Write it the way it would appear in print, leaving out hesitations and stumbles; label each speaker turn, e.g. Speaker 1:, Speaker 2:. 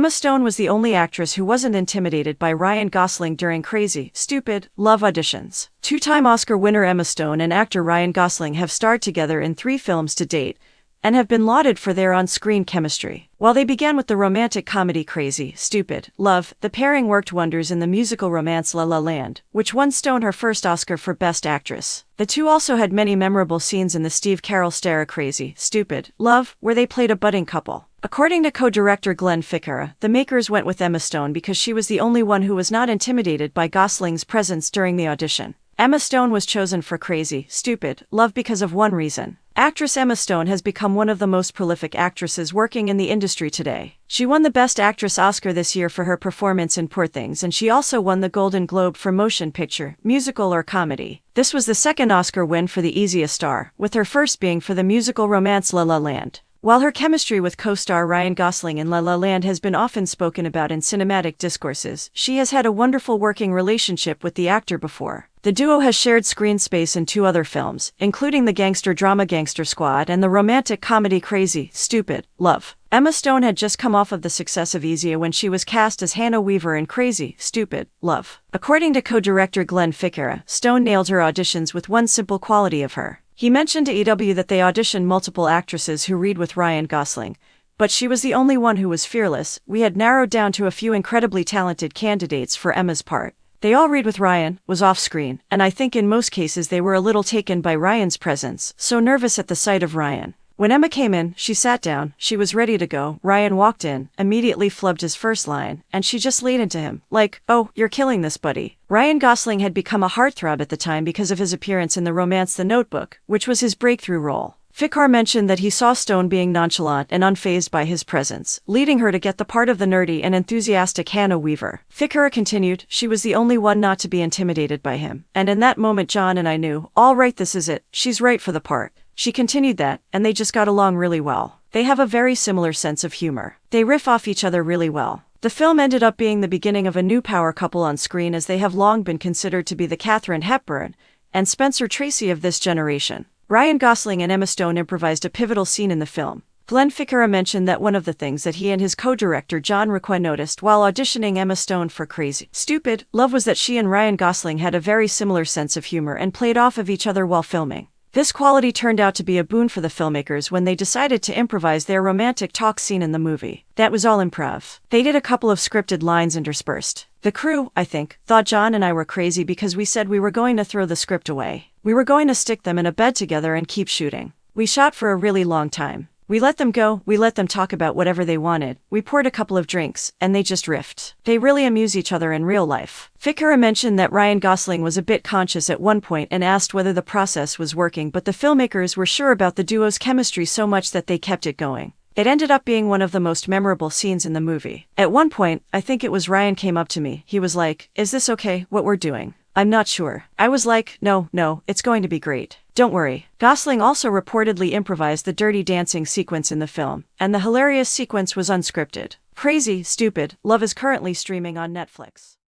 Speaker 1: Emma Stone was the only actress who wasn't intimidated by Ryan Gosling during Crazy, Stupid, Love auditions. Two-time Oscar winner Emma Stone and actor Ryan Gosling have starred together in 3 films to date, and have been lauded for their on-screen chemistry. While they began with the romantic comedy Crazy, Stupid, Love, the pairing worked wonders in the musical romance La La Land, which won Stone her first Oscar for Best Actress. The two also had many memorable scenes in the Steve Carell-starred Crazy, Stupid, Love, where they played a budding couple. According to co-director Glenn Ficarra, the makers went with Emma Stone because she was the only one who was not intimidated by Gosling's presence during the audition. Emma Stone was chosen for Crazy, Stupid, Love because of one reason. Actress Emma Stone has become one of the most prolific actresses working in the industry today. She won the Best Actress Oscar this year for her performance in Poor Things, and she also won the Golden Globe for Motion Picture, Musical or Comedy. This was the second Oscar win for the easiest star, with her first being for the musical romance La La Land. While her chemistry with co-star Ryan Gosling in La La Land has been often spoken about in cinematic discourses, she has had a wonderful working relationship with the actor before. The duo has shared screen space in 2 other films, including the gangster drama Gangster Squad and the romantic comedy Crazy, Stupid, Love. Emma Stone had just come off of the success of Easier when she was cast as Hannah Weaver in Crazy, Stupid, Love. According to co-director Glenn Ficarra, Stone nailed her auditions with one simple quality of her. He mentioned to EW that they auditioned multiple actresses who read with Ryan Gosling, but she was the only one who was fearless. We had narrowed down to a few incredibly talented candidates for Emma's part. They all read with Ryan, was off-screen, and I think in most cases they were a little taken by Ryan's presence, so nervous at the sight of Ryan. When Emma came in, she sat down, she was ready to go. Ryan walked in, immediately flubbed his first line, and she just laid into him, like, "Oh, you're killing this, buddy." Ryan Gosling had become a heartthrob at the time because of his appearance in the romance The Notebook, which was his breakthrough role. Ficarra mentioned that he saw Stone being nonchalant and unfazed by his presence, leading her to get the part of the nerdy and enthusiastic Hannah Weaver. Ficarra continued, "She was the only one not to be intimidated by him, and in that moment John and I knew, all right, this is it, she's right for the part." She continued that, and they just got along really well. They have a very similar sense of humor. They riff off each other really well. The film ended up being the beginning of a new power couple on screen, as they have long been considered to be the Katharine Hepburn and Spencer Tracy of this generation. Ryan Gosling and Emma Stone improvised a pivotal scene in the film. Glenn Ficarra mentioned that one of the things that he and his co-director John Requa noticed while auditioning Emma Stone for Crazy, Stupid, Love was that she and Ryan Gosling had a very similar sense of humor and played off of each other while filming. This quality turned out to be a boon for the filmmakers when they decided to improvise their romantic talk scene in the movie. That was all improv. They did a couple of scripted lines interspersed. The crew, I think, thought John and I were crazy because we said we were going to throw the script away. We were going to stick them in a bed together and keep shooting. We shot for a really long time. We let them go, we let them talk about whatever they wanted, we poured a couple of drinks, and they just riffed. They really amuse each other in real life. Ficarra mentioned that Ryan Gosling was a bit conscious at one point and asked whether the process was working, but the filmmakers were sure about the duo's chemistry so much that they kept it going. It ended up being one of the most memorable scenes in the movie. At one point, I think it was Ryan came up to me, he was like, "Is this okay, what we're doing?" "I'm not sure." I was like, no, it's going to be great. Don't worry." Gosling also reportedly improvised the dirty dancing sequence in the film, and the hilarious sequence was unscripted. Crazy, Stupid, Love is currently streaming on Netflix.